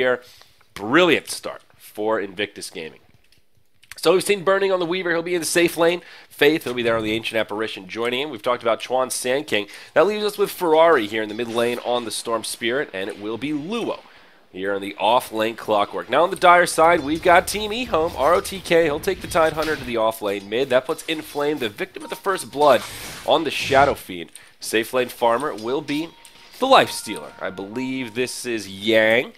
here. Brilliant start for Invictus Gaming. So we've seen Burning on the Weaver. He'll be in the safe lane. Faith, he'll be there on the Ancient Apparition joining him. We've talked about Chuan Sand King. That leaves us with Ferrari here in the mid lane on the Storm Spirit, and it will be Luo here on the off lane Clockwork. Now on the Dire side, we've got Team eHome, ROTK. He'll take the Tidehunter to the off lane mid. That puts Inflame, the victim of the first blood, on the Shadow Fiend. Safe lane Farmer will be the Lifestealer. I believe this is Yang.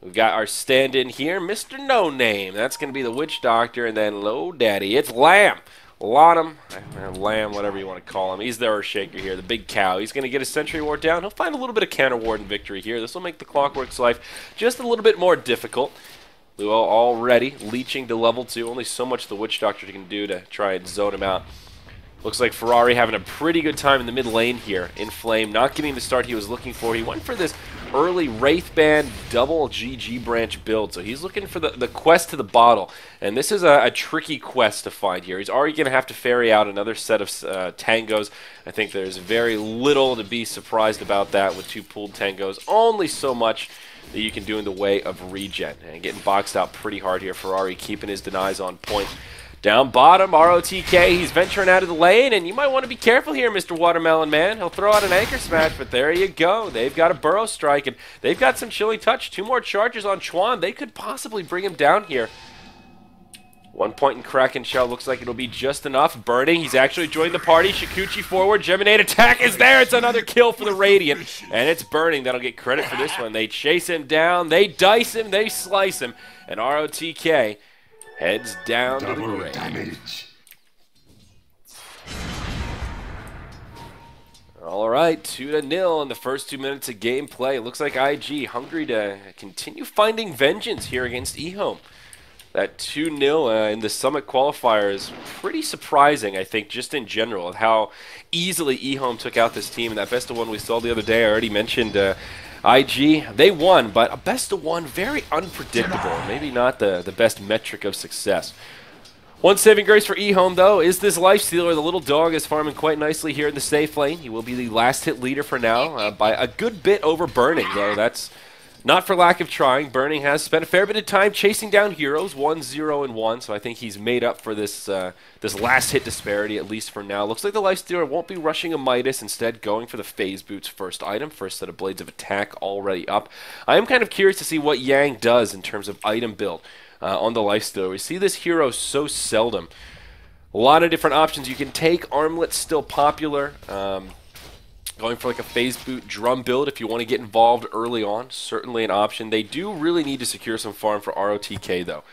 We've got our stand-in here, Mr. No Name. That's going to be the Witch Doctor, and then Low Daddy. It's Lamb. Lamb, whatever you want to call him. He's the Earthshaker here, the big cow. He's going to get his Sentry Ward down. He'll find a little bit of counter ward and victory here. This will make the Clockwork's life just a little bit more difficult. Luo already leeching to level 2. Only so much the Witch Doctor can do to try and zone him out. Looks like Ferrari having a pretty good time in the mid lane here. Inflame not getting the start he was looking for. He went for this early Wraithband double GG branch build. So he's looking for the quest to the bottle. And this is a tricky quest to find here. He's already going to have to ferry out another set of tangos. I think there's very little to be surprised about that with 2 pooled tangos. Only so much that you can do in the way of regen. And getting boxed out pretty hard here. Ferrari keeping his denies on point. Down bottom, ROTK, he's venturing out of the lane, and you might want to be careful here, Mr. Watermelon Man. He'll throw out an Anchor Smash, but there you go. They've got a Burrow Strike, and they've got some Chilling Touch. 2 more charges on Chuan. They could possibly bring him down here. 1 point in Kraken Shell. Looks like it'll be just enough. Burning, he's actually joined the party. Shikuchi forward. Geminate attack is there. It's another kill for the Radiant, and it's Burning that'll get credit for this one. They chase him down. They dice him. They slice him, and ROTK heads down to the grave. Damage. All right, 2-0 in the first 2 minutes of gameplay. It looks like IG hungry to continue finding vengeance here against eHome. That 2-0 in the Summit qualifier is pretty surprising, I think, just in general, of how easily eHome took out this team. And that best of one we saw the other day, I already mentioned IG, they won, but a best of one, very unpredictable. Maybe not the best metric of success. One saving grace for eHome, though, is this Lifestealer. The little dog is farming quite nicely here in the safe lane. He will be the last hit leader for now, by a good bit over Burning, though. That's not for lack of trying. Burning has spent a fair bit of time chasing down heroes, 1, 0, and 1, so I think he's made up for this this last hit disparity, at least for now. Looks like the Lifestealer won't be rushing a Midas, instead going for the Phase Boots first item, first set of Blades of Attack already up. I am kind of curious to see what Yang does in terms of item build on the Lifestealer. We see this hero so seldom. A lot of different options you can take. Armlet's still popular. Going for like a Phase Boot drum build if you want to get involved early on, certainly an option. They do really need to secure some farm for ROTK though.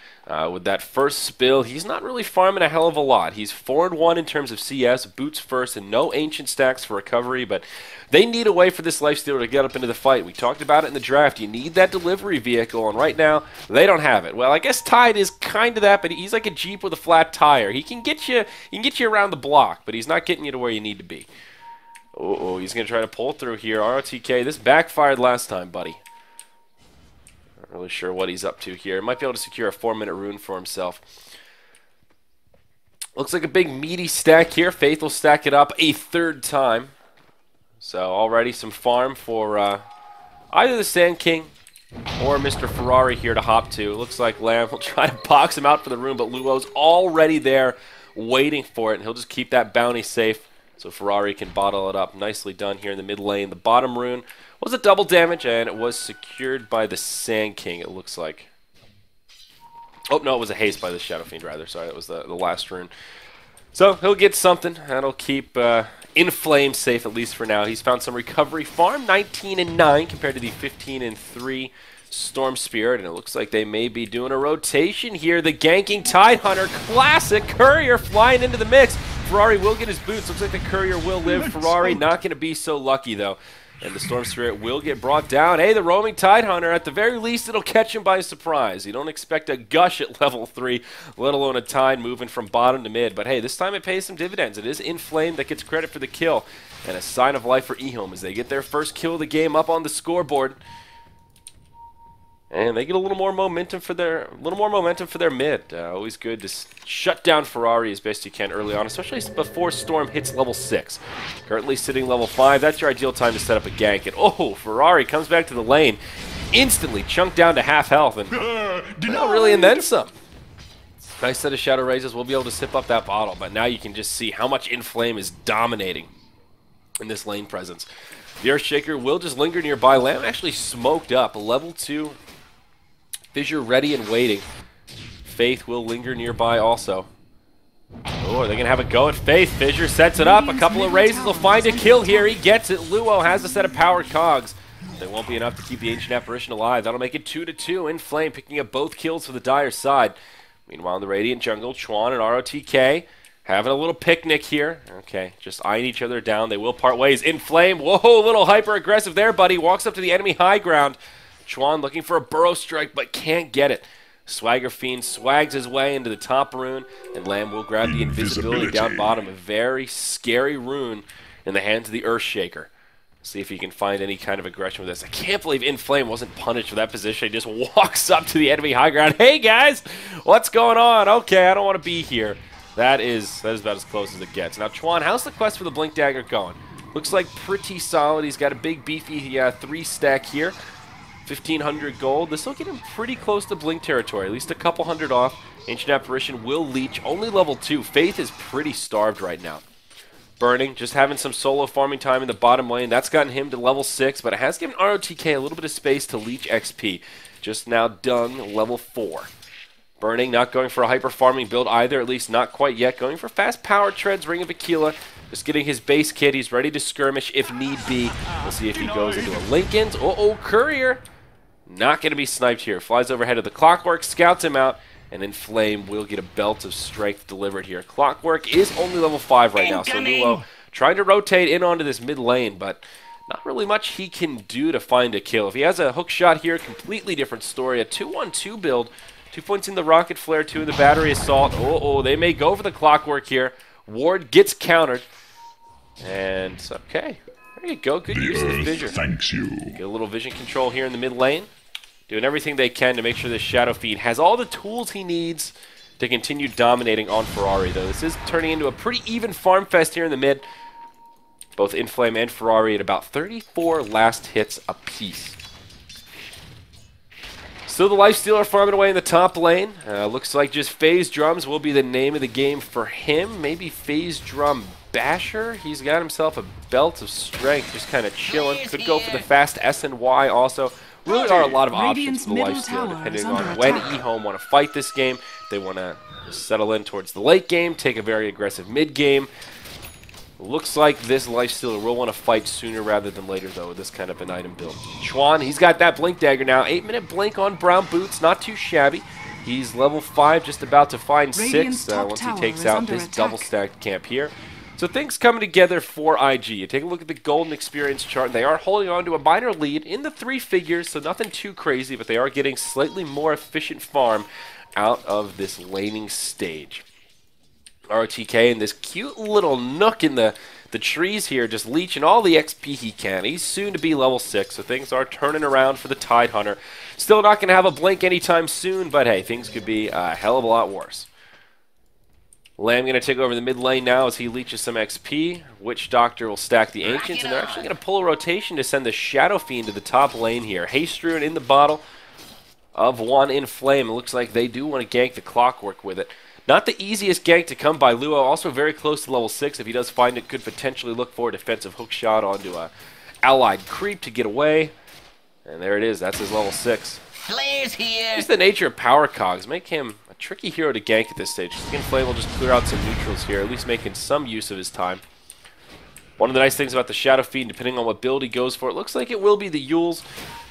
With that first spill, he's not really farming a hell of a lot. He's 4-1 in terms of CS, boots first, and no ancient stacks for recovery, but they need a way for this Lifestealer to get up into the fight. We talked about it in the draft. You need that delivery vehicle, and right now, they don't have it. Well, I guess Tide is kind of that, but he's like a Jeep with a flat tire. He can get you around the block, but he's not getting you to where you need to be. Oh, he's going to try to pull through here. ROTK, this backfired last time, buddy. Not really sure what he's up to here. Might be able to secure a 4-minute rune for himself. Looks like a big meaty stack here. Faith will stack it up a 3rd time. So already some farm for either the Sand King or Mr. Ferrari here to hop to. Looks like Lamb will try to box him out for the rune, but Luo's already there waiting for it, and he'll just keep that bounty safe. So Ferrari can bottle it up. Nicely done here in the mid lane. The bottom rune was a double damage, and it was secured by the Sand King, it looks like. Oh, no, it was a haste by the Shadow Fiend, rather. Sorry, that was the last rune. So he'll get something. That'll keep Inflame safe, at least for now. He's found some recovery farm, 19-9 compared to the 15-3 Storm Spirit, and it looks like they may be doing a rotation here. The ganking Tidehunter, classic Courier flying into the mix. Ferrari will get his boots. Looks like the Courier will live. Ferrari not going to be so lucky, though. And the Storm Spirit will get brought down. Hey, the roaming Tidehunter, at the very least, it'll catch him by surprise. You don't expect a gush at level 3, let alone a Tide moving from bottom to mid. But hey, this time it pays some dividends. It is Inflame that gets credit for the kill. And a sign of life for eHome as they get their first kill of the game up on the scoreboard. And they get a little more momentum for their mid. Always good to shut down Ferrari as best you can early on, especially before Storm hits level 6. Currently sitting level 5. That's your ideal time to set up a gank. And oh, Ferrari comes back to the lane. instantly chunked down to half health, and well, really, and then some. Nice set of Shadow Razors. We'll be able to sip up that bottle, but now you can just see how much Inflame is dominating in this lane presence. The Earthshaker will just linger nearby. Lamb actually smoked up. Level 2. Fissure ready and waiting. Faith will linger nearby also. Oh, are they going to have a go at Faith? Fissure sets it up. A couple of Razors will find a kill here. He gets it. Luo has a set of powered cogs. They won't be enough to keep the Ancient Apparition alive. That'll make it 2-2. Inflame picking up both kills for the Dire side. Meanwhile, in the Radiant jungle, Chuan and ROTK having a little picnic here. Okay, just eyeing each other down. They will part ways. Inflame, whoa, a little hyper-aggressive there, buddy. Walks up to the enemy high ground. Chuan looking for a burrow strike, but can't get it. Swagger Fiend swags his way into the top rune, and Lamb will grab the invisibility down bottom. A very scary rune in the hands of the Earthshaker. See if he can find any kind of aggression with this. I can't believe Inflame wasn't punished for that position. He just walks up to the enemy high ground. Hey, guys, what's going on? Okay, I don't want to be here. That is about as close as it gets. Now, Chuan, how's the quest for the Blink Dagger going? Looks like pretty solid. He's got a big, beefy 3-stack here. 1,500 gold. This will get him pretty close to Blink territory, at least a couple hundred off. Ancient Apparition will leech. Only level 2. Faith is pretty starved right now. Burning, just having some solo farming time in the bottom lane. That's gotten him to level 6, but it has given ROTK a little bit of space to leech XP. Just now done level 4. Burning, not going for a hyper farming build either, at least not quite yet. Going for fast power treads, Ring of Aquila. Just getting his base kit. He's ready to skirmish if need be. We'll see if he goes into a Linken's. Courier. Not going to be sniped here. Flies overhead of the Clockwork, scouts him out. And Inflame will get a Belt of Strength delivered here. Clockwork is only level 5 right now, so Luo trying to rotate in onto this mid lane, but not really much he can do to find a kill. If he has a hook shot here, completely different story. A 2-1-2 build. 2 points in the Rocket Flare, 2 in the Battery Assault. They may go for the Clockwork here. Ward gets countered. And, okay, there you go. Good use of the Fissure. Thanks you. Get a little vision control here in the mid lane. Doing everything they can to make sure this Shadow Fiend has all the tools he needs to continue dominating on Ferrari, though. This is turning into a pretty even farm fest here in the mid. Both Inflame and Ferrari at about 34 last hits apiece. Still the Lifestealer farming away in the top lane. Looks like just Phase Drums will be the name of the game for him. Maybe Phase Drum Basher. He's got himself a Belt of Strength, just kind of chilling. Could go for the fast S and Y also. Really are a lot of options for the Lifestealer, depending on when eHome want to fight this game. They want to settle in towards the late game, take a very aggressive mid game. Looks like this Lifestealer will want to fight sooner rather than later, though, with this kind of an item build. Chuan, he's got that Blink Dagger now. 8-minute Blink on Brown Boots, not too shabby. He's level 5, just about to find 6 once he takes out this double-stacked camp here. So things coming together for IG. You take a look at the golden experience chart. They are holding on to a minor lead in the 3 figures, so nothing too crazy, but they are getting slightly more efficient farm out of this laning stage. ROTK in this cute little nook in the trees here, just leeching all the XP he can. He's soon to be level 6, so things are turning around for the Tide Hunter. Still not going to have a blink anytime soon, but hey, things could be a hell of a lot worse. Lamb going to take over the mid lane now as he leeches some XP. Witch Doctor will stack the Ancients, and they're actually going to pull a rotation to send the Shadow Fiend to the top lane here. Haste Rune in the bottle of 1 Inflame. It looks like they do want to gank the Clockwork with it. Not the easiest gank to come by. Luo also very close to level 6. If he does find it, could potentially look for a defensive hook shot onto a allied creep to get away. And there it is. That's his level 6. Flares here. Just the nature of power cogs make him a tricky hero to gank at this stage. Inflame will just clear out some neutrals here, at least making some use of his time. One of the nice things about the Shadow Fiend, depending on what build he goes for, it looks like it will be the Yules.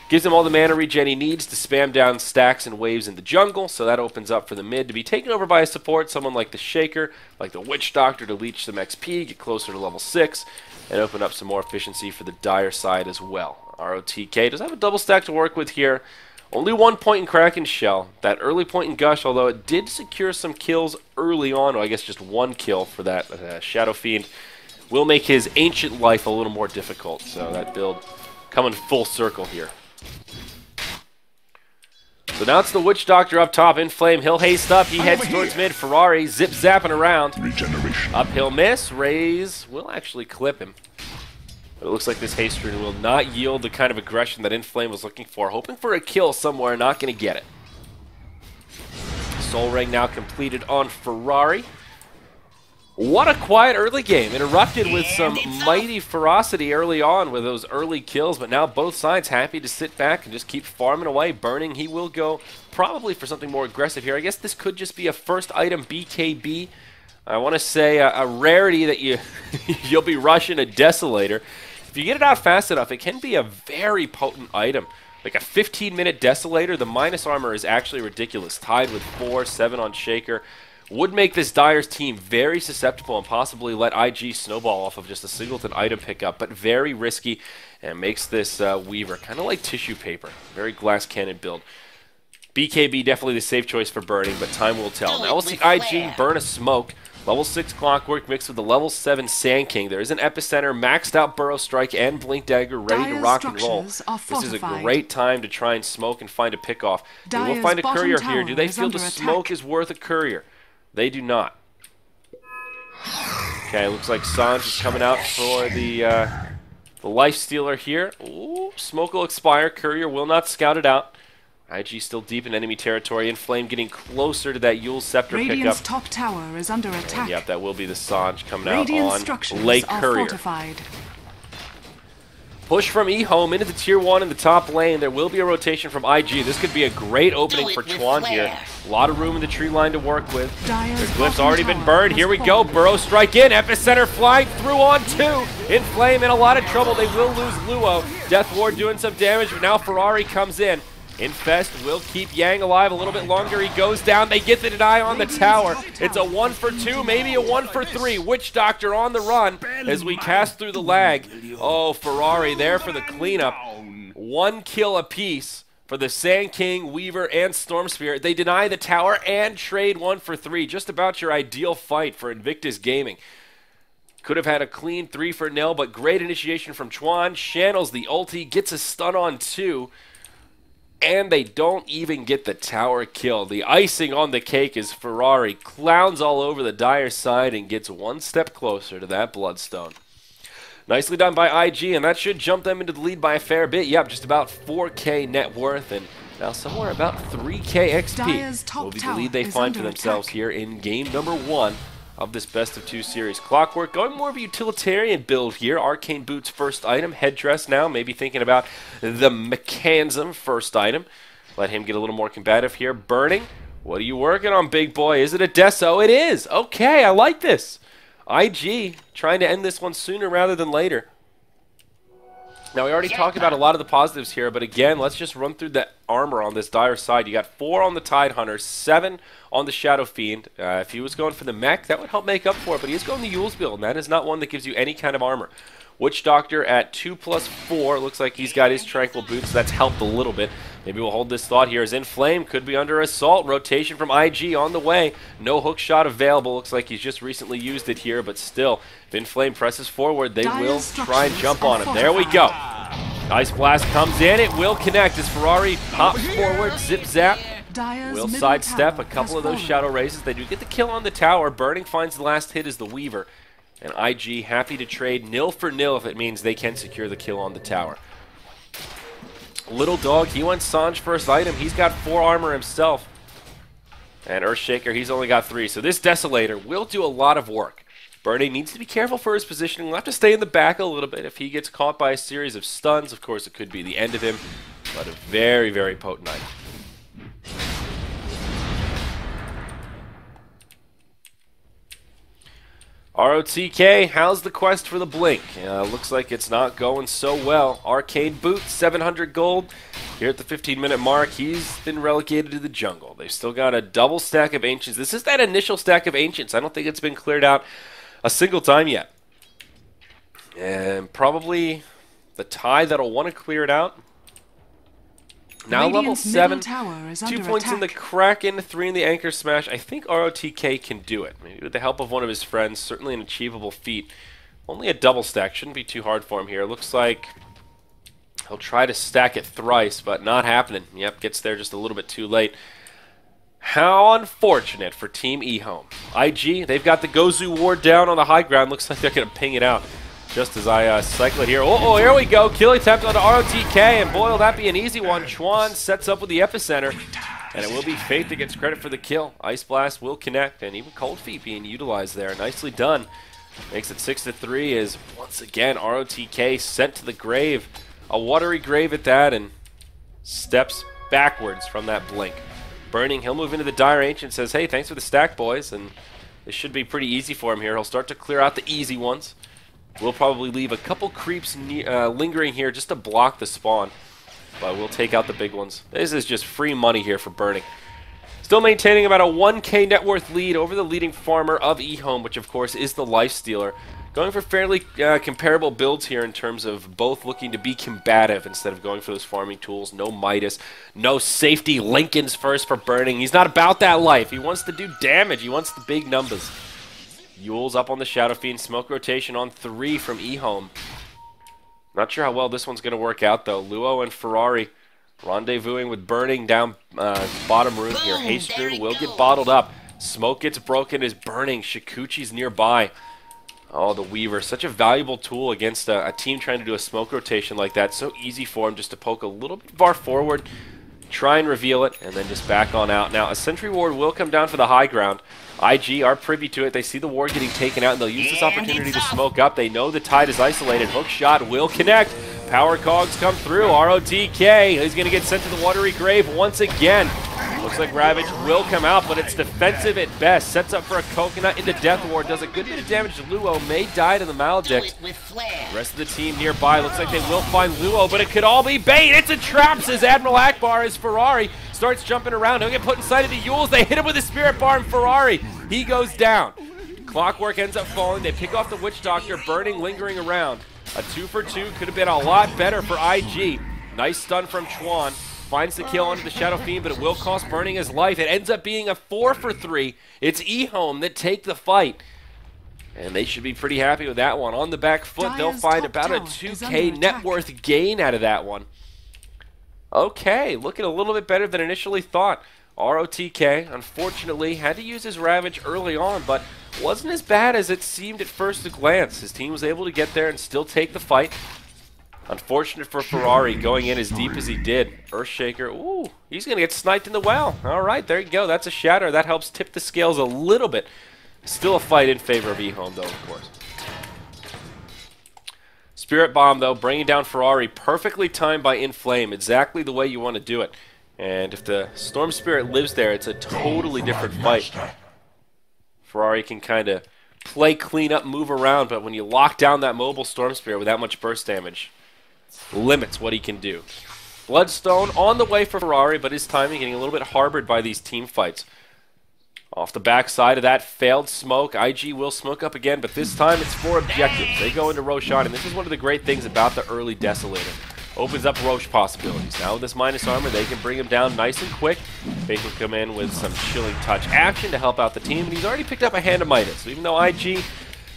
Gives him all the mana regen he needs to spam down stacks and waves in the jungle, so that opens up for the mid to be taken over by a support, someone like the Shaker, like the Witch Doctor to leech some XP, get closer to level 6, and open up some more efficiency for the Dire side as well. ROTK does have a double stack to work with here. Only 1 point in Kraken's Shell. That early point in Gush, although it did secure some kills early on, or I guess just 1 kill for that Shadow Fiend, will make his ancient life a little more difficult. So that build coming full circle here. So now it's the Witch Doctor up top. Inflame, he'll haste up. He heads towards mid. Ferrari zip-zapping around. Regeneration. Uphill miss. Raze will actually clip him. But it looks like this haste rune will not yield the kind of aggression that Inflame was looking for. Hoping for a kill somewhere, not going to get it. Soul Ring now completed on Ferrari. What a quiet early game. Interrupted with some mighty ferocity early on with those early kills, but now both sides happy to sit back and just keep farming away. Burning, he will go probably for something more aggressive here. I guess this could just be a first item BKB. I want to say a rarity that you'll be rushing a Desolator. If you get it out fast enough, it can be a very potent item. Like a 15-minute Desolator, the minus armor is actually ridiculous. Tied with 4, 7 on Shaker. Would make this Dyer's team very susceptible and possibly let IG snowball off of just a singleton item pickup, but very risky and makes this Weaver kind of like tissue paper. Very glass cannon build. BKB definitely the safe choice for Burning, but time will tell. Now we'll see IG burn a smoke. Level 6 Clockwork mixed with the level 7 Sand King. There is an Epicenter, maxed out Burrow Strike, and Blink Dagger ready to rock and roll. This is a great time to try and smoke and find a pickoff. We will find a courier here. Do they feel the smoke is worth a courier? They do not. Okay, looks like Sanj is coming out for the Life Stealer here. Ooh, smoke will expire. Courier will not scout it out. IG still deep in enemy territory. Inflame getting closer to that Yule Scepter Radiant's pickup. top tower is under attack. And yep, that will be the Sanj coming Radiant out on Lake Courier. Fortified. Push from eHome into the tier 1 in the top lane. There will be a rotation from IG. This could be a great opening for Chuan here. A lot of room in the tree line to work with. Their glyph's already been burned. Here we go. Burrow Strike in. Epicenter flying through on 2. Inflame in a lot of trouble. They will lose Luo. Death Ward doing some damage, but now Ferrari comes in. Infest will keep Yang alive a little bit longer. He goes down. They get the deny on the tower. It's a 1 for 2, maybe a 1 for 3. Witch Doctor on the run as we cast through the lag. Oh, Ferrari there for the cleanup. 1 kill apiece for the Sand King, Weaver, and Storm Spirit. They deny the tower and trade 1 for 3. Just about your ideal fight for Invictus Gaming. Could have had a clean 3 for nil, but great initiation from Chuan. Channels the ulti, gets a stun on 2. And they don't even get the tower kill. The icing on the cake is Ferrari clowns all over the Dire side and gets 1 step closer to that Bloodstone. Nicely done by IG, and that should jump them into the lead by a fair bit. Yep, just about 4K net worth, and now somewhere about 3K XP will be the lead they find for themselves here in game number 1 of this best of 2 series. Clockwork going more of a utilitarian build here. Arcane Boots first item. Headdress now, maybe thinking about the Mechanism first item. Let him get a little more combative here. Burning, what are you working on, big boy? Is it a Deso? It is. Okay, I like this. IG trying to end this one sooner rather than later. Now, we already talked about a lot of the positives here, but again, let's just run through the armor on this Dire side. You got 4 on the Tidehunter, 7 on the Shadow Fiend. If he was going for the mech, that would help make up for it, but he's going the Yule's build, and that is not one that gives you any kind of armor. Witch Doctor at 2+4. Looks like he's got his Tranquil Boots. That's helped a little bit. Maybe we'll hold this thought here as Inflame could be under assault. Rotation from IG on the way. No hook shot available. Looks like he's just recently used it here, but still, if Inflame presses forward, they will try and jump on him. There we go. Ice Blast comes in. It will connect as Ferrari hops forward. Zip Zap. Will sidestep a couple of those Shadow Races. They do get the kill on the tower. Burning finds the last hit as the Weaver. And IG happy to trade nil for nil if it means they can secure the kill on the tower. Little Dog, he went Sanj first item. He's got 4 armor himself. And Earthshaker, he's only got 3. So this Desolator will do a lot of work. Burning needs to be careful for his positioning. We'll have to stay in the back a little bit. If he gets caught by a series of stuns, of course, it could be the end of him. But a very, very potent item. ROTK, how's the quest for the Blink? Looks like it's not going so well. Arcane Boots, 700 gold. Here at the 15-minute mark, he's been relegated to the jungle. They've still got a double stack of Ancients. This is that initial stack of Ancients. I don't think it's been cleared out a single time yet. And probably the Tide that'll want to clear it out. Now level 7, 2 points in the Kraken, 3 in the Anchor Smash. I think ROTK can do it. Maybe with the help of one of his friends, certainly an achievable feat. Only a double stack, shouldn't be too hard for him here. Looks like he'll try to stack it thrice, but not happening. Yep, gets there just a little bit too late. How unfortunate for Team eHome. IG, they've got the Gozu Ward down on the high ground. Looks like they're going to ping it out. just as I cycle it here. Oh, here we go. Kill attempt on the ROTK, and boy, will that be an easy one. Chuan sets up with the epicenter, and it will be Faith that gets credit for the kill. Ice Blast will connect, and even Cold Feet being utilized there. Nicely done. Makes it 6-3 as, once again, ROTK sent to the grave. A watery grave at that, and steps backwards from that blink. Burning, he'll move into the Dire Ancient, says, hey, thanks for the stack, boys, and this should be pretty easy for him here. He'll start to clear out the easy ones. We'll probably leave a couple creeps lingering here just to block the spawn, but we'll take out the big ones. This is just free money here for Burning. Still maintaining about a 1K net worth lead over the leading farmer of eHome, which of course is the Lifestealer. Going for fairly comparable builds here in terms of both looking to be combative instead of going for those farming tools. No Midas, no safety Lincolns first for Burning. He's not about that life. He wants to do damage. He wants the big numbers. Yule's up on the Shadow Fiend. Smoke rotation on 3 from eHome. Not sure how well this one's going to work out though. Luo and Ferrari rendezvousing with Burning down bottom room here. Haste Rune will get bottled up. Smoke gets broken as Burning. Shikuchi's nearby. Oh, the Weaver. Such a valuable tool against a team trying to do a smoke rotation like that. So easy for him just to poke a little bit far forward, try and reveal it, and then just back on out. Now, a Sentry Ward will come down for the high ground. IG are privy to it. They see the ward getting taken out, and they'll use this opportunity to smoke up. They know the tide is isolated. Hook shot will connect. Power cogs come through. ROTK is going to get sent to the watery grave once again. Looks like Ravage will come out, but it's defensive at best. Sets up for a coconut into Death Ward. Does a good bit of damage to Luo. May die to the Maledict. The rest of the team nearby. Looks like they will find Luo, but it could all be bait. It's a trap, says Admiral Akbar as Ferrari starts jumping around. He'll get put inside of the Yules. They hit him with a Spirit Bar, and Ferrari, he goes down. Clockwork ends up falling. They pick off the Witch Doctor. Burning, lingering around. A 2 for 2 could have been a lot better for IG. Nice stun from Chuan. Finds the kill onto the Shadow Fiend, but it will cost Burning his life. It ends up being a 4 for 3. It's eHome that take the fight. And they should be pretty happy with that one. On the back foot, they'll find about a 2K net worth gain out of that one. Okay, looking a little bit better than initially thought. ROTK, unfortunately, had to use his Ravage early on, but wasn't as bad as it seemed at first glance. His team was able to get there and still take the fight. Unfortunate for Ferrari going in as deep as he did. Earthshaker, ooh, he's going to get sniped in the well. All right, there you go. That's a shatter. That helps tip the scales a little bit. Still a fight in favor of eHome, though, of course. Spirit Bomb, though, bringing down Ferrari. Perfectly timed by Inflame. Exactly the way you want to do it. And if the Storm Spirit lives there, it's a totally different fight. Ferrari can kind of play clean up, move around, but when you lock down that mobile Storm Spirit with that much burst damage, limits what he can do. Bloodstone on the way for Ferrari, but his timing getting a little bit harbored by these team fights. Off the back side of that failed smoke, IG will smoke up again, but this time it's for objectives. They go into Roshan, and this is one of the great things about the early Desolator. Opens up Roche possibilities. Now with this minus armor, they can bring him down nice and quick. Faith will come in with some chilling touch action to help out the team, and he's already picked up a hand of Midas. So even though IG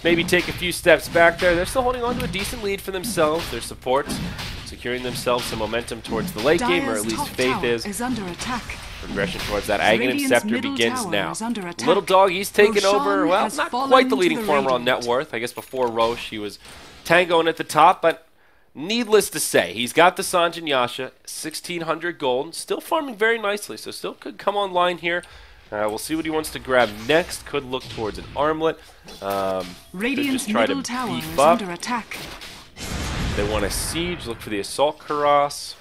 maybe take a few steps back there, they're still holding on to a decent lead for themselves. Their supports securing themselves some momentum towards the late game, or at least Faith is under attack. Progression towards that Aghanim Scepter begins now. Little Dog, he's taken over, well, not quite the leading farmer on net worth. I guess before Roche, he was tangoing at the top, but needless to say, he's got the Sanjin Yasha, 1,600 gold, still farming very nicely, so still could come online here. We'll see what he wants to grab next. Could look towards an armlet. Radiant's just try to middle tower beef is up. under attack. They want a siege. Look for the assault cuirass.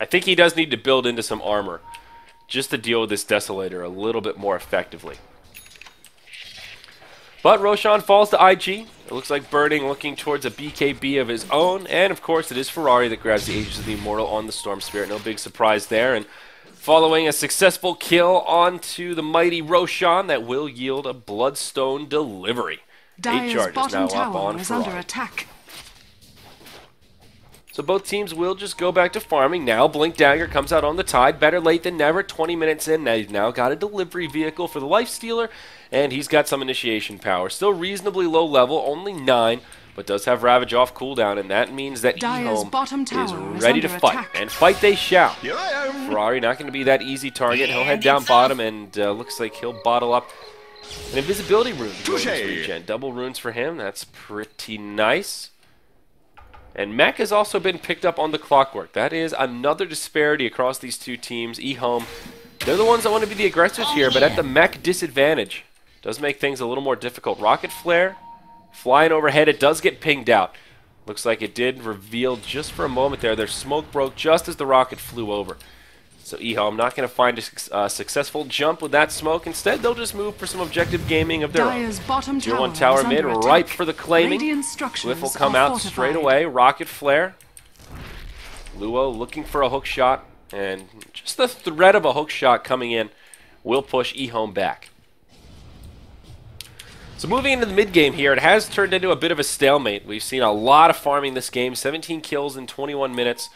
I think he does need to build into some armor just to deal with this Desolator a little bit more effectively. But Roshan falls to IG. It looks like Burning looking towards a BKB of his own. And, of course, it is Ferrari that grabs the Aegis of the Immortal on the Storm Spirit. No big surprise there. And following a successful kill onto the mighty Roshan, that will yield a Bloodstone delivery. 8 charges now up on Ferrari. Under attack. So both teams will just go back to farming. Now Blink Dagger comes out on the tide. Better late than never. 20 minutes in. Now he's now got a delivery vehicle for the Lifestealer. And he's got some initiation power. Still reasonably low level. Only 9. But does have Ravage off cooldown. And that means that eHome is ready to fight. Attack. And fight they shall. Ferrari not going to be that easy target. He'll head down bottom. And looks like he'll bottle up An invisibility rune this regen. Double runes for him. That's pretty nice. And Mech has also been picked up on the Clockwork. That is another disparity across these two teams. eHome, they're the ones that want to be the aggressors here, but at the Mech disadvantage. Does make things a little more difficult. Rocket Flare, flying overhead. It does get pinged out. Looks like it did reveal just for a moment there. Their smoke broke just as the rocket flew over. So eHome not going to find a successful jump with that smoke. Instead, they'll just move for some objective gaming of their own. Tier 1 tower mid, ripe for the claiming. Glyph will come out straight away. Rocket Flare. Luo looking for a hook shot. And just the threat of a hook shot coming in will push eHome back. So moving into the mid-game here, it has turned into a bit of a stalemate. We've seen a lot of farming this game. 17 kills in 21 minutes.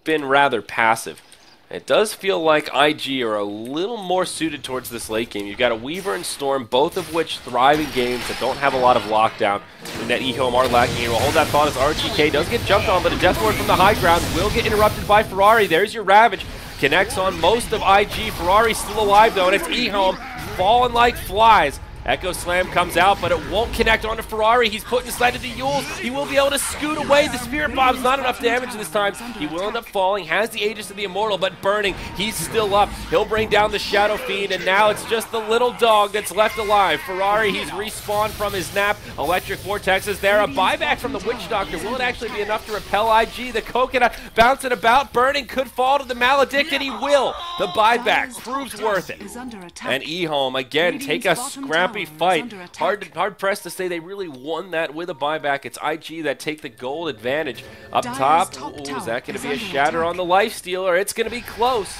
Been rather passive. It does feel like IG are a little more suited towards this late game. You've got a Weaver and Storm, both of which thrive in games that don't have a lot of lockdown. And that eHome are lacking here. We'll hold that thought as RTK does get jumped on, but a Death Lord from the high ground will get interrupted by Ferrari. There's your Ravage. Connects on most of IG. Ferrari still alive, though, and it's eHome falling like flies. Echo Slam comes out, but it won't connect onto Ferrari. He's put inside of the Yules. He will be able to scoot away. The Spirit Bomb's not enough damage this time. He will end up falling. Has the Aegis of the Immortal, but burning. He's still up. He'll bring down the Shadow Fiend, and now it's just the little dog that's left alive. Ferrari, he's respawned from his nap. Electric Vortex is there. A buyback from the Witch Doctor. Will it actually be enough to repel IG? The Coconut bouncing about. Burning could fall to the Maledict, and he will. The buyback proves worth it. And eHome, again, take a scrappy fight. Hard pressed to say they really won that with a buyback. It's IG that take the gold advantage. Up top, ooh, is that going to be a shatter on the Lifestealer? It's going to be close.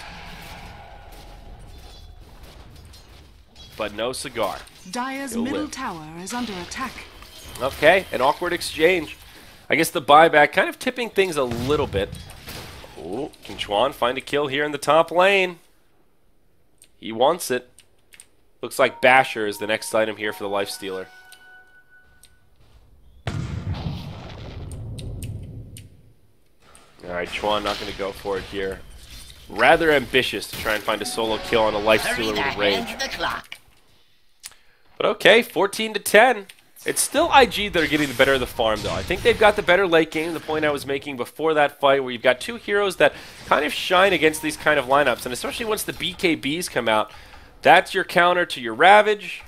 But no cigar. Dire's middle tower is under attack. Okay, an awkward exchange. I guess the buyback kind of tipping things a little bit. Ooh, can Chuan find a kill here in the top lane? He wants it. Looks like Basher is the next item here for the Lifestealer. Alright, Chuan not going to go for it here. Rather ambitious to try and find a solo kill on a Lifestealer with Rage. But okay, 14-10. It's still IG that are getting the better of the farm, though. I think they've got the better late game, the point I was making before that fight, where you've got two heroes that kind of shine against these kind of lineups, and especially once the BKBs come out. That's your counter to your Ravage,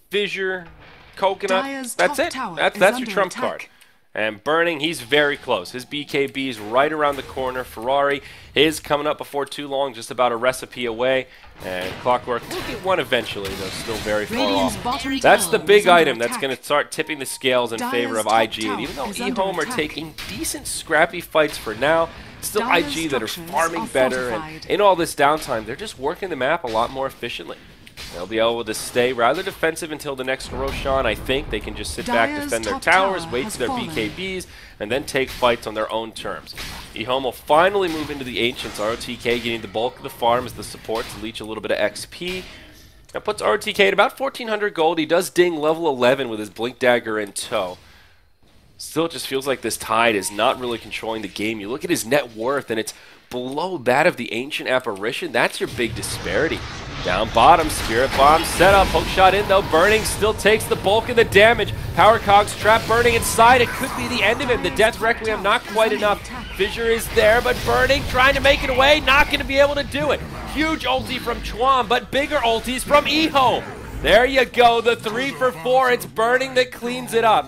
Fissure, Coconut. That's it. That's your trump card. And Burning, he's very close. His BKB's right around the corner. Ferrari is coming up before too long, just about a recipe away. And Clockwork will get one eventually, though still very far off. That's the big item that's going to start tipping the scales in favor of IG. And even though eHome are taking decent scrappy fights for now, still IG that are farming better, and in all this downtime, they're just working the map a lot more efficiently. They'll be able to stay rather defensive until the next Roshan. I think they can just sit back, defend their towers, wait for their BKBs, and then take fights on their own terms. eHome will finally move into the Ancients. ROTK getting the bulk of the farm as the support to leech a little bit of XP. That puts ROTK at about 1,400 gold. He does ding level 11 with his Blink Dagger in tow. Still, it just feels like this Tide is not really controlling the game. You look at his net worth, and it's below that of the Ancient Apparition. That's your big disparity. Down bottom, Spirit Bomb set up. Hook shot in, though. Burning still takes the bulk of the damage. Power Cogs trap Burning inside. It could be the end of him. The Death Requiem not quite enough. Fissure is there, but Burning trying to make it away. Not going to be able to do it. Huge ulti from Chuan, but bigger ultis from eHome. There you go. The 3 for 4. It's Burning that cleans it up.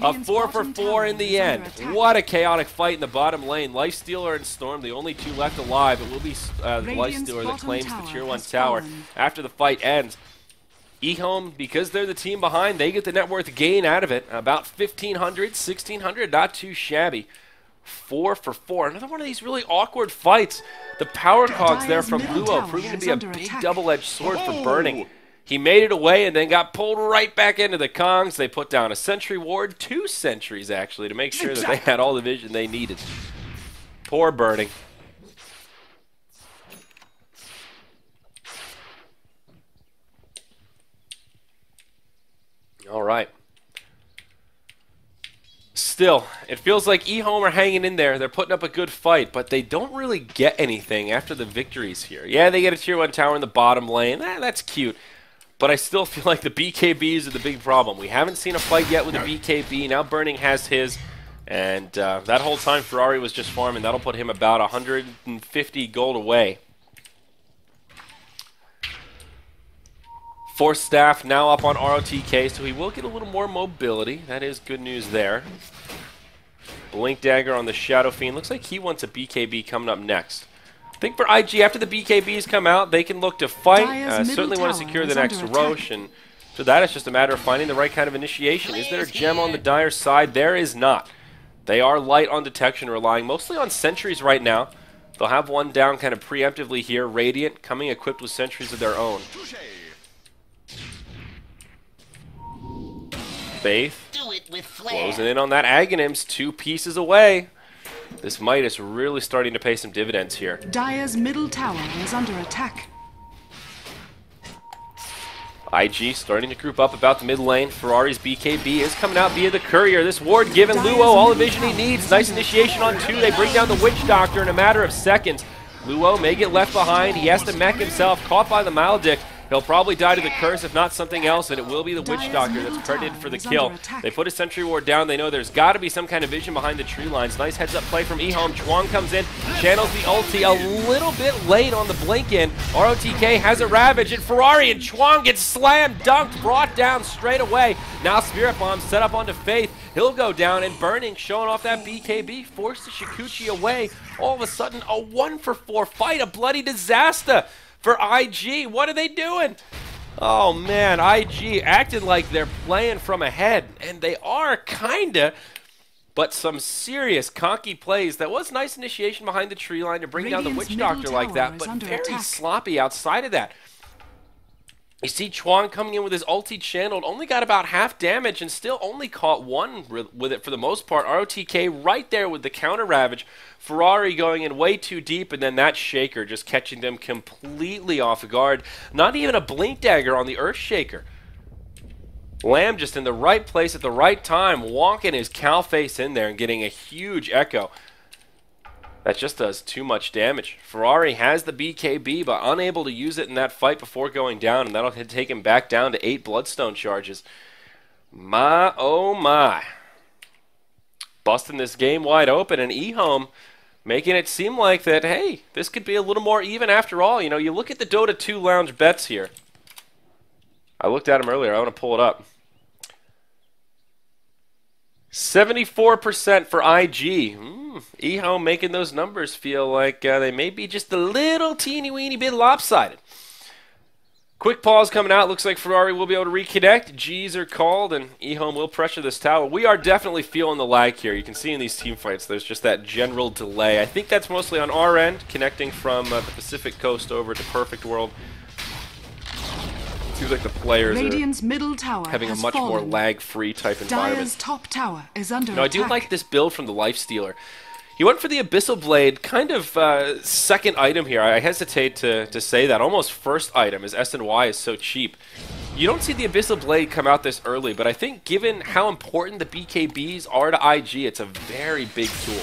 A 4 for 4 in the end. What a chaotic fight in the bottom lane. Lifestealer and Storm, the only two left alive. It will be the Lifestealer that claims the Tier 1 tower after the fight ends. eHome, because they're the team behind, they get the net worth gain out of it. About 1,500, 1,600, not too shabby. 4 for 4. Another one of these really awkward fights. The power cogs there from Luo proving to be a big double-edged sword for Burning. He made it away and then got pulled right back into the Kongs. They put down a sentry ward, 2 sentries actually, to make sure that they had all the vision they needed. Poor Burning. All right. Still, it feels like eHome are hanging in there. They're putting up a good fight, but they don't really get anything after the victories here. Yeah, they get a Tier 1 tower in the bottom lane. That's cute. but I still feel like the BKBs are the big problem. We haven't seen a fight yet with the BKB. Now Burning has his, and that whole time Ferrari was just farming. That'll put him about 150 gold away. Force Staff now up on ROTK, so he will get a little more mobility. That is good news there. Blink Dagger on the Shadow Fiend. Looks like he wants a BKB coming up next. I think for IG, after the BKBs come out, they can look to fight. Certainly want to secure the next Roche, and so that is just a matter of finding the right kind of initiation. Is there a gem on the Dire side? There is not. They are light on detection, relying mostly on sentries right now. They'll have one down kind of preemptively here. Radiant coming equipped with sentries of their own. Faith closing in on that Aghanims, 2 pieces away. This Midas really starting to pay some dividends here. Dire's middle tower is under attack. IG starting to group up about the mid lane. Ferrari's BKB is coming out via the courier. This ward giving Luo all the vision he needs. Nice initiation on 2. They bring down the Witch Doctor in a matter of seconds. Luo may get left behind. He has to mech himself, caught by the Maledict. He'll probably die to the curse, if not something else, and it will be the Witch Doctor that's credited for the kill. They put a sentry ward down. They know there's got to be some kind of vision behind the tree lines. Nice heads-up play from eHome. Chuang comes in, channels the ulti a little bit late on the blink in. ROTK has a Ravage, and Ferrari and Chuang gets slammed, dunked, brought down straight away. Now Spirit Bomb set up onto Faith. He'll go down, and Burning showing off that BKB, forces Shikuchi away. All of a sudden, a 1-for-4 fight, a bloody disaster for IG. What are they doing? Oh man, IG acting like they're playing from ahead, and they are kinda, but some serious conky plays. That was nice initiation behind the tree line to bring down the Witch Doctor like that, but very sloppy outside of that. You see Chuang coming in with his ulti channeled, only got about half damage and still only caught 1 with it for the most part. ROTK right there with the counter Ravage. Ferrari going in way too deep, and then that Shaker just catching them completely off guard. Not even a Blink Dagger on the Earth Shaker. Lamb just in the right place at the right time, wonking his cow face in there and getting a huge echo. That just does too much damage. Ferrari has the BKB, but unable to use it in that fight before going down, and that'll take him back down to 8 Bloodstone charges. My, oh my. Busting this game wide open, and eHome making it seem like that, hey, this could be a little more even after all. You know, you look at the Dota 2 lounge bets here. I looked at them earlier. I want to pull it up. 74% for IG. eHome making those numbers feel like they may be just a little teeny-weeny bit lopsided. Quick pause coming out. Looks like Ferrari will be able to reconnect. G's are called, and eHome will pressure this tower. We are definitely feeling the lag here. You can see in these team fights there's just that general delay. I think that's mostly on our end, connecting from the Pacific Coast over to Perfect World. Seems like the players Radiant's middle tower having a has much more fallen. lag-free type environment. Dire's top tower is under No, I do like this build from the Lifestealer. He went for the Abyssal Blade, kind of second item here. I hesitate to say that. Almost first item, as S&Y is so cheap. You don't see the Abyssal Blade come out this early, but I think given how important the BKBs are to IG, it's a very big tool.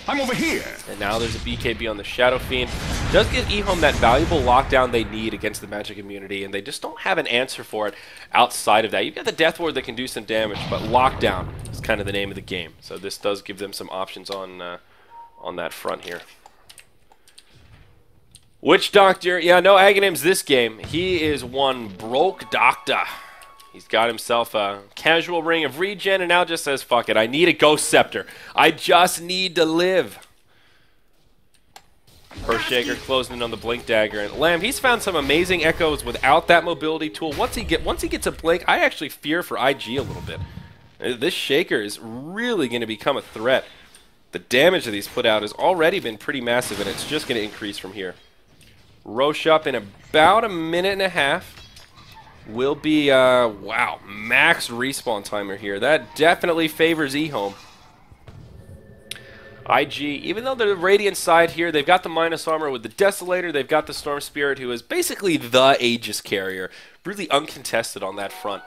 I'm over here. And now there's a BKB on the Shadow Fiend. Does give eHome that valuable lockdown they need against the magic immunity, and they just don't have an answer for it outside of that. You've got the Death Ward that can do some damage, but lockdown is kind of the name of the game. So this does give them some options on that front here. Witch Doctor, yeah, no Aghanims this game. He is one broke doctor. He's got himself a casual ring of regen and now just says, fuck it, I need a Ghost Scepter. I just need to live. Earthshaker closing in on the Blink Dagger. And Lamb, he's found some amazing echoes without that mobility tool. Once he gets a Blink, I actually fear for IG a little bit. This Shaker is really going to become a threat. The damage that he's put out has already been pretty massive, and it's just going to increase from here. Roche up in about a minute and a half. Will be, wow, max respawn timer here. That definitely favors eHome. IG, even though the Radiant side here, they've got the minus armor with the Desolator, they've got the Storm Spirit, who is basically the Aegis carrier. Really uncontested on that front.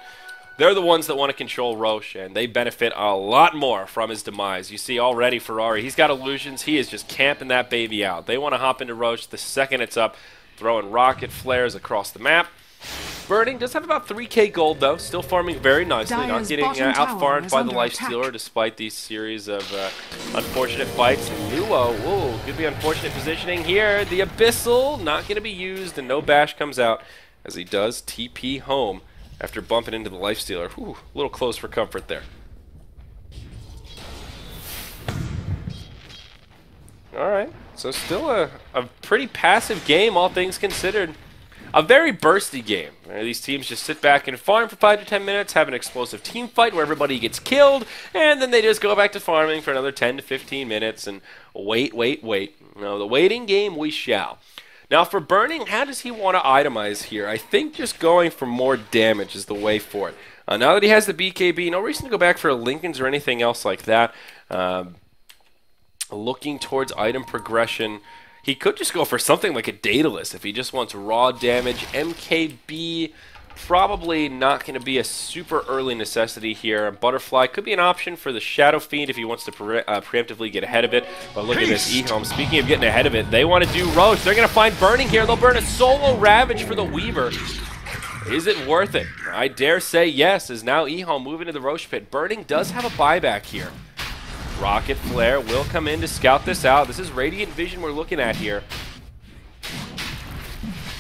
They're the ones that want to control Roche, and they benefit a lot more from his demise. You see already Ferrari, he's got illusions. He is just camping that baby out. They want to hop into Roche the second it's up, throwing rocket flares across the map. Burning does have about 3k gold, though. Still farming very nicely. Not Dire's getting bottom tower out-farmed is by the under Lifestealer attack. despite these series of unfortunate fights. Luo, whoa, could be unfortunate positioning here. The Abyssal, not going to be used, and no bash comes out as he does TP home after bumping into the Lifestealer. Whew, a little close for comfort there. All right, so still a pretty passive game, all things considered. A very bursty game. These teams just sit back and farm for 5 to 10 minutes, have an explosive team fight where everybody gets killed, and then they just go back to farming for another 10 to 15 minutes and wait. No, the waiting game we shall. Now for Burning, how does he want to itemize here? I think just going for more damage is the way for it. Now that he has the BKB, no reason to go back for Lincolns or anything else like that. Looking towards item progression, he could just go for something like a Daedalus if he just wants raw damage. MKB, probably not going to be a super early necessity here. Butterfly could be an option for the Shadow Fiend if he wants to preemptively get ahead of it. But look at this eHome. Speaking of getting ahead of it, they want to do Roach. They're going to find Burning here. They'll burn a solo Ravage for the Weaver. Is it worth it? I dare say yes, as now eHome moving to the Roche Pit. Burning does have a buyback here. Rocket Flare will come in to scout this out. This is Radiant Vision we're looking at here.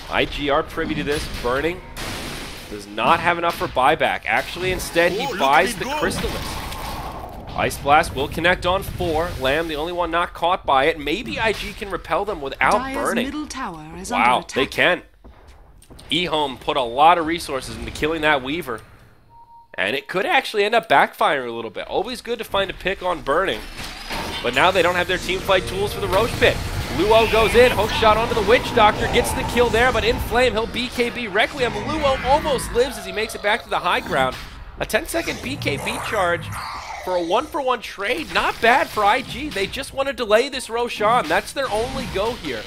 IG are privy to this. Burning does not have enough for buyback. Actually, instead, he buys the Crystallis. Ice Blast will connect on 4. Lamb, the only one not caught by it. Maybe IG can repel them without Dire's burning. middle tower is Wow, under attack. they can. eHome put a lot of resources into killing that Weaver. And it could actually end up backfiring a little bit. Always good to find a pick on Burning. But now they don't have their team fight tools for the Roche Pit. Luo goes in, hook shot onto the Witch Doctor, gets the kill there, but in flame, he'll BKB Requiem. Luo almost lives as he makes it back to the high ground. A 10-second BKB charge for a 1-for-1 trade. Not bad for IG. They just want to delay this Roshan. That's their only go here.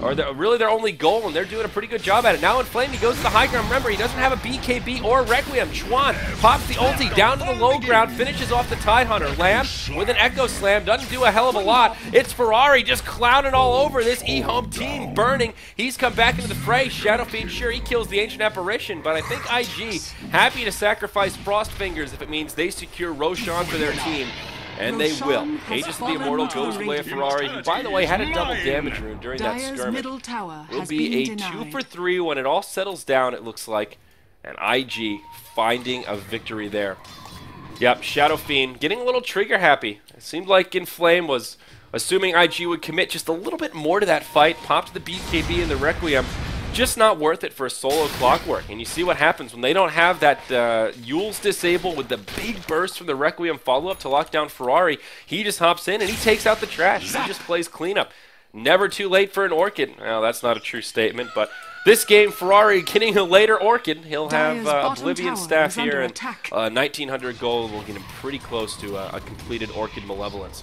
Or really their only goal, and they're doing a pretty good job at it. Now in flame, he goes to the high ground. Remember, he doesn't have a BKB or Requiem. Chuan pops the ulti down to the low ground, finishes off the Tidehunter. Lamb with an Echo Slam, doesn't do a hell of a lot. It's Ferrari just clowning all over this eHome team. Burning, he's come back into the fray. Shadow Fiend, sure, he kills the Ancient Apparition, but I think IG happy to sacrifice Frost Fingers if it means they secure Roshan for their team. And they will. Aegis of the Immortal goes away of Ferrari, who, by the way, had a double damage rune during that Dire's skirmish. middle tower Will has be been a denied. 2 for 3 when it all settles down, it looks like. And IG finding a victory there. Yep, Shadow Fiend getting a little trigger happy. It seemed like Inflame was assuming IG would commit just a little bit more to that fight. Popped the BKB and the Requiem. Just not worth it for a solo Clockwork. And you see what happens when they don't have that Yule's disable with the big burst from the Requiem follow-up to lock down Ferrari. He just hops in and he takes out the trash. He just plays cleanup. Never too late for an Orchid. Well, that's not a true statement, but this game, Ferrari getting a later Orchid. He'll have Dire's Oblivion bottom staff tower is here, under and attack. 1900 gold will get him pretty close to a completed Orchid Malevolence.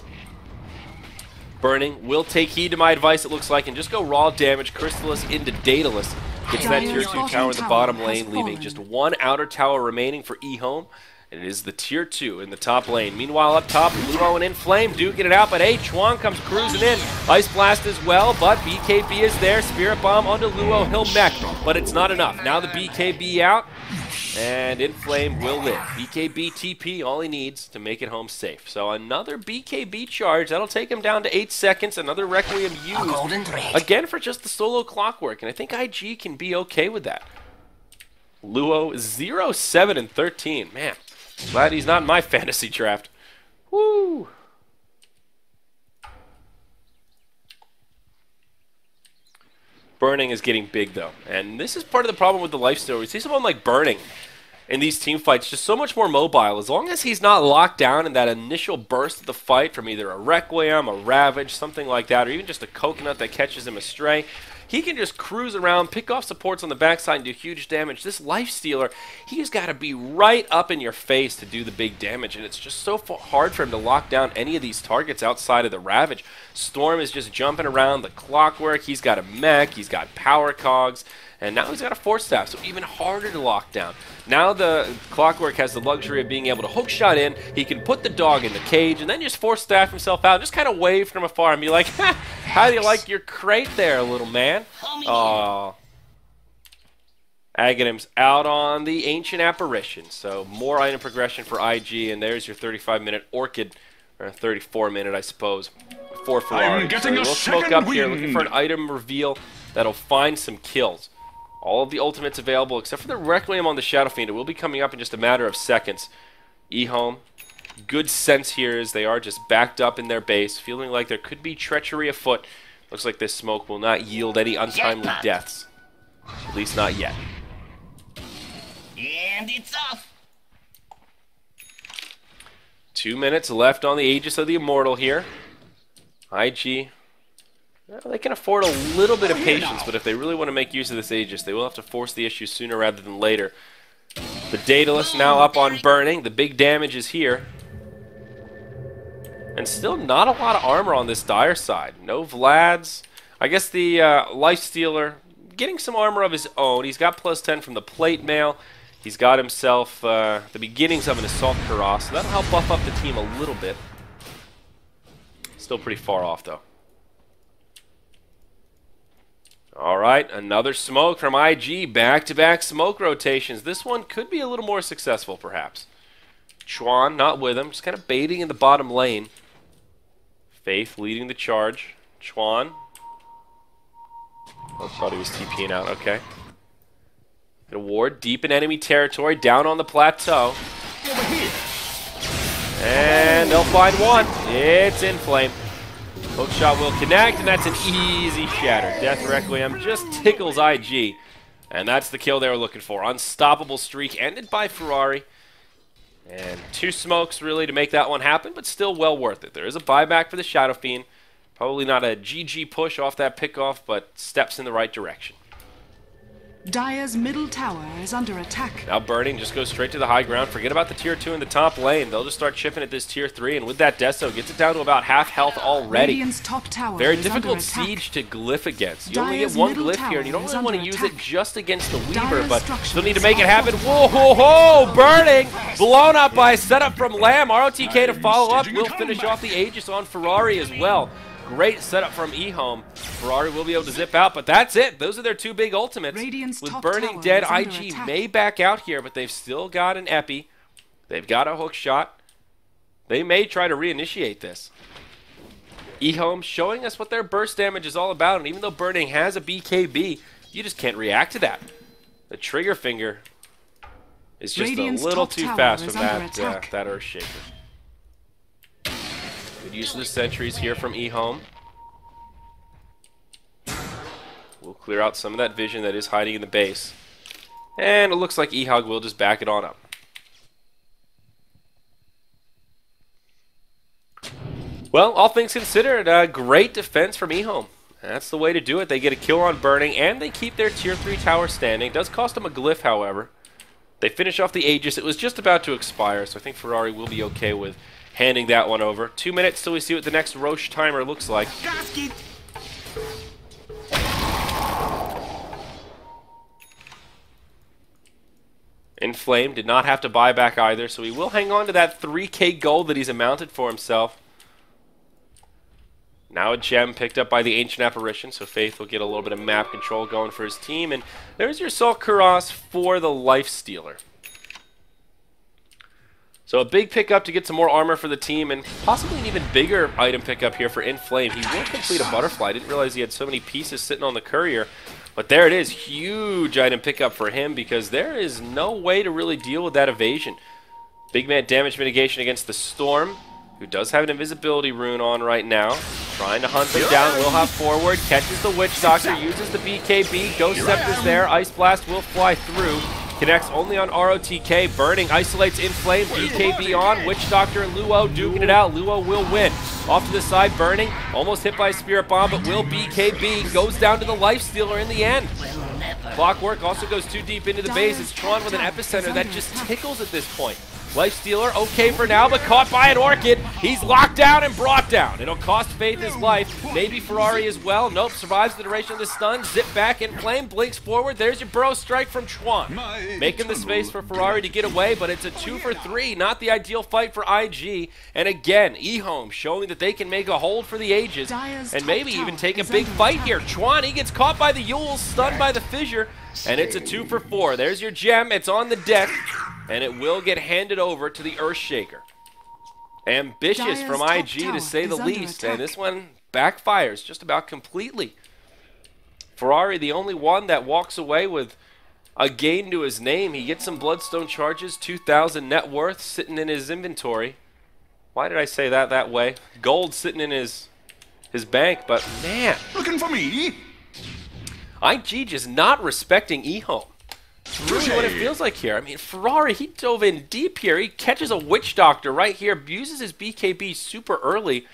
Burning will take heed to my advice, it looks like, and just go raw damage. Crystallis into Daedalus. Gets that tier 2 tower in the bottom lane, leaving just one outer tower remaining for eHome. And it is the tier 2 in the top lane. Meanwhile, up top, Luo and Inflame do get it out, but hey, Chuan comes cruising in. Ice Blast as well, but BKB is there. Spirit Bomb onto Luo, he'll mech, but it's not enough. Now the BKB out, and Inflame will live. BKB TP, all he needs to make it home safe. So another BKB charge, that'll take him down to 8 seconds. Another Requiem used, again for just the solo Clockwork, and I think IG can be okay with that. Luo 0, 7, and 13. Man, glad he's not in my fantasy draft. Woo! Burning is getting big, though. And this is part of the problem with the Lifestealer. We see someone like Burning in these team fights just so much more mobile. As long as he's not locked down in that initial burst of the fight from either a Requiem, a Ravage, something like that, or even just a Coconut that catches him astray, he can just cruise around, pick off supports on the backside, and do huge damage. This Lifestealer, he's got to be right up in your face to do the big damage, and it's just so hard for him to lock down any of these targets outside of the Ravage. Storm is just jumping around the Clockwork. He's got a mech, he's got power cogs, and now he's got a Force Staff, so even harder to lock down. Now the Clockwork has the luxury of being able to hook shot in. He can put the dog in the cage and then just Force Staff himself out, just kind of wave from afar and be like, ha, how do you like your crate there, little man? Aww. Aghanim's out on the Ancient Apparition. So more item progression for IG, and there's your 35-minute Orchid, or 34-minute, I suppose, for Ferrari. I'm getting So a we'll smoke second up here, wind. looking for an item reveal that'll find some kills. All of the ultimates available, except for the Requiem on the Shadow Fiend. It will be coming up in just a matter of seconds. eHome, good sense here as they are just backed up in their base, feeling like there could be treachery afoot. Looks like this smoke will not yield any untimely deaths. At least not yet. And it's off. 2 minutes left on the Aegis of the Immortal here. IG, well, they can afford a little bit of patience, but if they really want to make use of this Aegis, they will have to force the issue sooner rather than later. The Daedalus now up on Burning. The big damage is here. And still not a lot of armor on this Dire side. No Vlads. I guess the Lifestealer getting some armor of his own. He's got +10 from the Plate Mail. He's got himself the beginnings of an Assault Cuirass, so that'll help buff up the team a little bit. Still pretty far off, though. All right, another smoke from IG. Back-to-back smoke rotations. This one could be a little more successful, perhaps. Chuan not with him, just kind of baiting in the bottom lane. Faith leading the charge. Chuan. Oh, thought he was TPing out. Okay. A ward deep in enemy territory, down on the plateau. And they'll find one. It's in flame. Hook shot will connect, and that's an easy shatter. Death Requiem just tickles IG. And that's the kill they were looking for. Unstoppable streak ended by Ferrari. And 2 smokes really to make that one happen, but still well worth it. There is a buyback for the Shadow Fiend. Probably not a GG push off that pickoff, but steps in the right direction. Dire's middle tower is under attack. Now Burning just goes straight to the high ground. Forget about the tier 2 in the top lane. They'll just start chipping at this tier 3, and with that Deso, gets it down to about half health already. Radiant's top tower Very is difficult under attack. siege to glyph against. You only Dire's get one middle glyph here, and you don't tower really is want to under use it attack. just against the Weaver, Dire's but structures still need to make it are happen. Whoa, fortified. ho, ho! Burning! Blown up by a setup from Lamb. ROTK to follow up. Will finish off the Aegis on Ferrari as well. Great setup from eHome. Ferrari will be able to zip out, but that's it. Those are their 2 big ultimates. Radiant's With top Burning tower dead, is under IG attack. may back out here, but they've still got an Epi. They've got a hook shot. They may try to reinitiate this. eHome showing us what their burst damage is all about, and even though Burning has a BKB, you just can't react to that. The trigger finger is just Radiant's a little top too tower fast is from under that, attack. that Earthshaker. Good use of the sentries here from eHome. We'll clear out some of that vision that is hiding in the base. And it looks like eHog will just back it on up. Well, all things considered, great defense from eHome. That's the way to do it. They get a kill on Burning, and they keep their tier 3 tower standing. It does cost them a glyph, however. They finish off the Aegis. It was just about to expire, so I think Ferrari will be okay with handing that one over. 2 minutes till we see what the next Roche timer looks like. Gasket. Inflamed did not have to buy back either, so he will hang on to that 3k gold that he's amounted for himself. Now a gem picked up by the Ancient Apparition, so Faith will get a little bit of map control going for his team. And there's your Assault Cuirass for the Lifestealer. So a big pickup to get some more armor for the team, and possibly an even bigger item pickup here for Inflame. He will complete a Butterfly. I didn't realize he had so many pieces sitting on the Courier. But there it is, huge item pickup for him because there is no way to really deal with that evasion. Big man damage mitigation against the Storm, who does have an invisibility rune on right now. Trying to hunt him down, will have forward, catches the Witch Doctor, uses the BKB, Ghost Scepter's there, Ice Blast will fly through. Connects only on ROTK, Burning, isolates Inflame, BKB on, Witch Doctor and Luo duking it out. Luo will win. Off to the side, Burning, almost hit by a Spirit Bomb, but will BKB, goes down to the Lifestealer in the end. Clockwork also goes too deep into the base. It's Tron with an Epicenter that just tickles at this point. Lifestealer, okay for now, but caught by an Orchid. He's locked down and brought down. It'll cost Faith his life. Maybe Ferrari as well. Nope, survives the duration of the stun. Zip back in flame, blinks forward. There's your burrow strike from Chuan. Making the space for Ferrari to get away, but it's a 2 for 3. Not the ideal fight for IG. And again, eHome showing that they can make a hold for the ages and maybe even take a big fight here. Chuan, he gets caught by the Yules, stunned by the fissure, and it's a 2 for 4. There's your gem. It's on the deck. And it will get handed over to the Earthshaker. Ambitious from IG to say the least, and this one backfires just about completely. Ferrari, the only one that walks away with a gain to his name. He gets some Bloodstone charges, 2,000 net worth sitting in his inventory. Why did I say that way? Gold sitting in his bank, but man. Looking for me? IG just not respecting eHome. It's really what it feels like here. I mean, Ferrari, he dove in deep here. He catches a Witch Doctor right here, uses his BKB super early.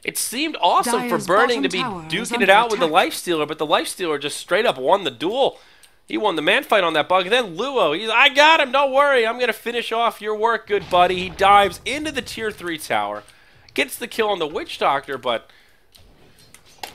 It seemed awesome for Burning to be duking it out with the Lifestealer, but the Lifestealer just straight up won the duel. He won the man fight on that bug. And then Luo, he's, I got him, don't worry. I'm going to finish off your work, good buddy. He dives into the tier 3 tower, gets the kill on the Witch Doctor, but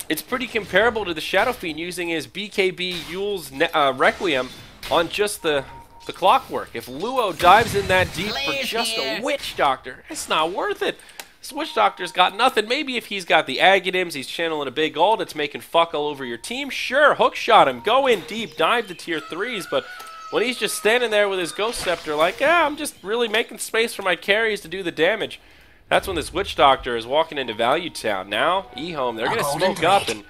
it's pretty comparable to the Shadow Fiend using his BKB Yules Requiem on just the clockwork. If Luo dives in that deep for just a Witch Doctor, it's not worth it. This Witch Doctor's got nothing. Maybe if he's got the Aghanim's, he's channeling a big ult, it's making fuck all over your team. Sure, hook shot him, go in deep, dive the tier 3s, but when he's just standing there with his Ghost Scepter like, I'm just really making space for my carries to do the damage, that's when this Witch Doctor is walking into Value Town. Now, eHome, they're going to smoke up, and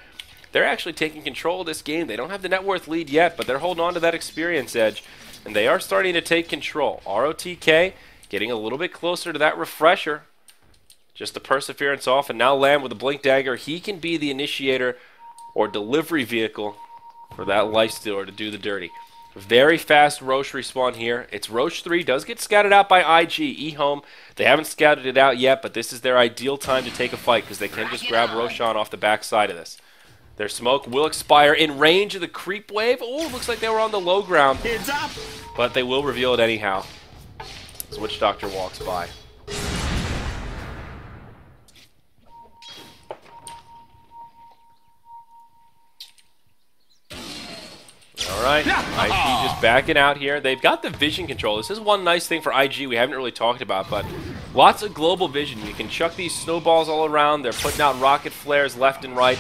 they're actually taking control of this game. They don't have the net worth lead yet, but they're holding on to that experience edge, and they are starting to take control. ROTK getting a little bit closer to that refresher. Just the Perseverance off, and now Lamb with a Blink Dagger. He can be the initiator or delivery vehicle for that Lifestealer to do the dirty. Very fast Roche respawn here. It's Roche 3, does get scouted out by IG. eHome, they haven't scouted it out yet, but this is their ideal time to take a fight because they can just grab Roshan off the backside of this. Their smoke will expire in range of the creep wave. Oh, looks like they were on the low ground. Heads up. But they will reveal it anyhow. As Witch Doctor walks by. Alright, IG just backing out here. They've got the vision control. This is one nice thing for IG we haven't really talked about, but lots of global vision. You can chuck these snowballs all around. They're putting out rocket flares left and right.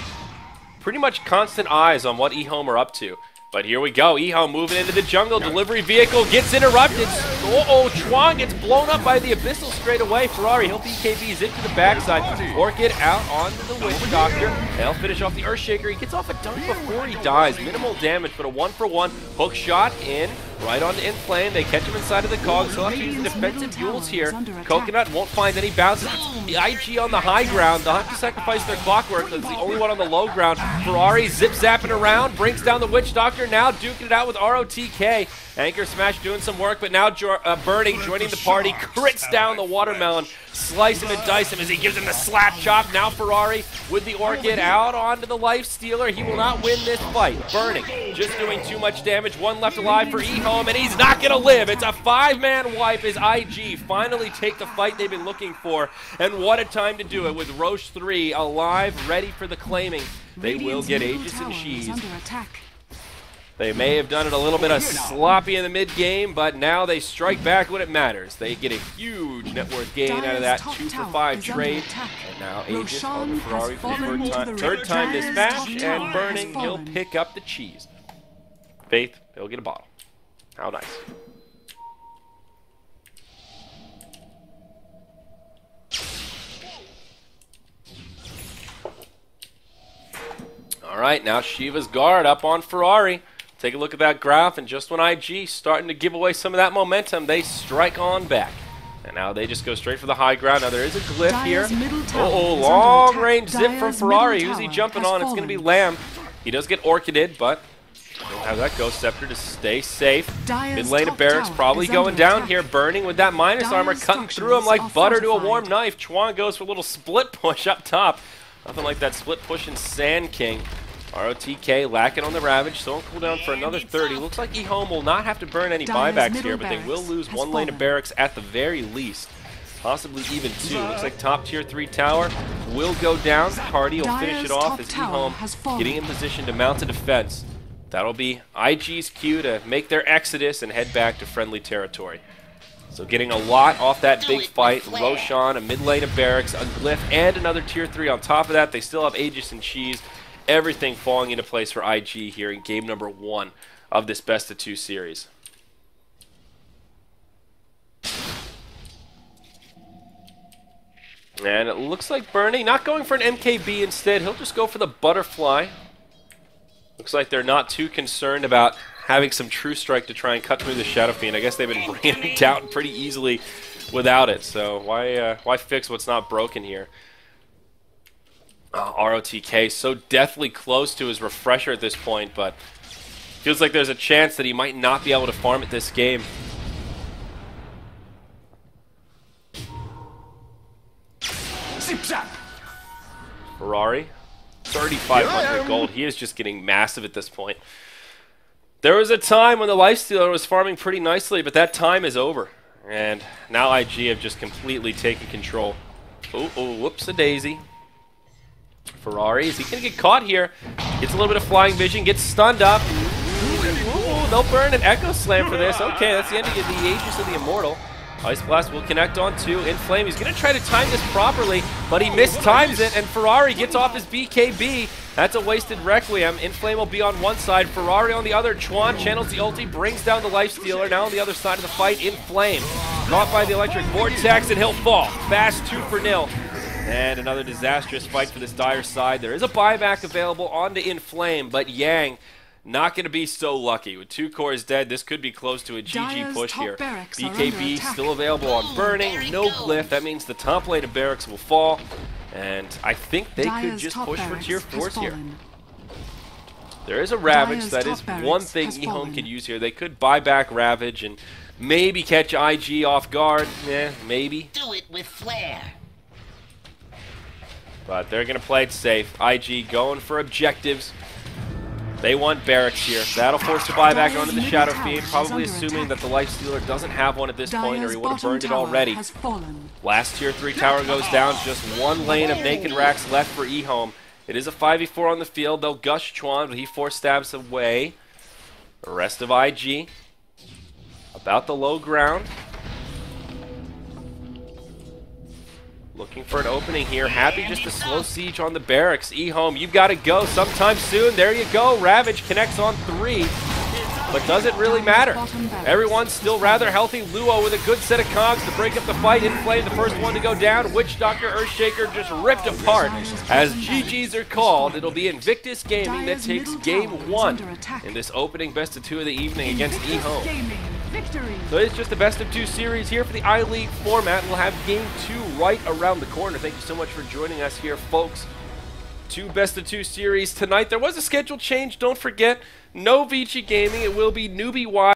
Pretty much constant eyes on what eHome are up to. But here we go. eHome moving into the jungle. Delivery vehicle gets interrupted. Uh-oh, Chuan gets blown up by the Abyssal straight away. Ferrari, he'll BKB zip to the backside. Orchid out onto the Witch Doctor. They'll finish off the Earthshaker. He gets off a dunk before he dies. Minimal damage, but a 1-for-1. Hook shot in. Right onto Inflame. They catch him inside of the cogs. He'll have to use the defensive Yules here. Coconut won't find any bounces. The IG on the high ground. They'll have to sacrifice their clockwork. That's the only one on the low ground. Ferrari zip-zapping around. Brings down the Witch Doctor. Now duking it out with ROTK. Anchor Smash doing some work, but now Burning joining the party. Crits down the Watermelon. Slice him and dice him as he gives him the slap chop. Now Ferrari with the Orchid out onto the Lifestealer. He will not win this fight. Burning just doing too much damage. One left alive for eHome, and he's not going to live. It's a 5-man wipe as IG finally take the fight they've been looking for. And what a time to do it with Roche 3 alive, ready for the claiming. They will get Aegis and Shees. They may have done it a little bit of sloppy in the mid-game, but now they strike back when it matters. They get a huge net worth gain out of that 2-for-5 trade. And now Aegis on the Ferrari for the third time this match, and Burning, he'll pick up the cheese. Faith, he'll get a bottle. How nice. All right, now Shiva's guard up on Ferrari. Take a look at that graph, and just when IG starting to give away some of that momentum, they strike on back. And now they just go straight for the high ground. Now there is a glyph here. Uh-oh, long range zip from Ferrari. Who's he jumping on? It's going to be Lamb. He does get Orchided, but don't have that Ghost Scepter to stay safe. Mid lane of Barracks probably going down here. Burning with that minus armor, cutting through him like butter to a warm knife. Chuan goes for a little split push up top. Nothing like that split push in Sand King. ROTK lacking on the Ravage, so on cooldown for another 30. Looks like eHome will not have to burn any buybacks here, but they will lose one lane of barracks at the very least. Possibly even two. Looks like top tier 3 tower will go down. Hardy will finish it off as eHome getting in position to mount a defense. That'll be IG's cue to make their exodus and head back to friendly territory. So getting a lot off that big fight. Roshan, a mid lane of barracks, a glyph, and another tier 3 on top of that. They still have Aegis and Cheese. Everything falling into place for IG here in game number 1 of this best of 2 series. And it looks like Bernie not going for an MKB instead. He'll just go for the butterfly. Looks like they're not too concerned about having some True Strike to try and cut through the Shadow Fiend. I guess they've been bringing it down pretty easily without it. So why fix what's not broken here? ROTK so deathly close to his refresher at this point, but feels like there's a chance that he might not be able to farm it this game. Ferrari, 3,500 gold. He is just getting massive at this point. There was a time when the Lifestealer was farming pretty nicely, but that time is over. And now IG have just completely taken control. Oh, whoops-a-daisy. Ferrari, is he going to get caught here? Gets a little bit of flying vision, gets stunned up. Ooh, they'll burn an Echo Slam for this. Okay, that's the end of the Aegis of the Immortal. Ice Blast will connect on to Inflame. He's going to try to time this properly, but he mistimes it, and Ferrari gets off his BKB. That's a wasted Requiem. Inflame will be on one side, Ferrari on the other. Chuan channels the ulti, brings down the Lifestealer. Now on the other side of the fight, Inflame. Caught by the Electric Vortex, and he'll fall. Fast 2-0. And another disastrous fight for this Dire side. There is a buyback available onto Inflame, but Yang not going to be so lucky. With 2 cores dead, this could be close to a GG push here. BKB still available on Burning, no glyph. That means the top lane of barracks will fall. And I think they could just push for tier 4s here. There is a Ravage, so that is one thing eHome could use here. They could buy back Ravage and maybe catch IG off guard. Maybe. Do it with flair. But they're going to play it safe. IG going for objectives. They want barracks here. That'll force the buyback onto the Shadow Fiend, probably assuming that the Lifestealer doesn't have one at this point, or he would have burned it already. Last tier 3 tower goes down. Just one lane of naked racks left for eHome. It is a 5v4 on the field. They'll gush Chuan, but he 4 stabs away. The rest of IG about the low ground. Looking for an opening here. Happy just to slow siege on the barracks. eHome, you've got to go sometime soon. There you go. Ravage connects on 3. But does it really matter? Everyone's still rather healthy. Luo with a good set of cogs to break up the fight. Inflame, the first one to go down. Witch Doctor, Earthshaker just ripped apart. As GGs are called, it'll be Invictus Gaming that takes game 1 in this opening best of 2 of the evening against eHome. So it's just the best of 2 series here for the iLeague format. We'll have game 2 right around the corner. Thank you so much for joining us here, folks. 2 best of 2 series tonight. There was a schedule change. Don't forget, no Vici Gaming. It will be newbie-wise.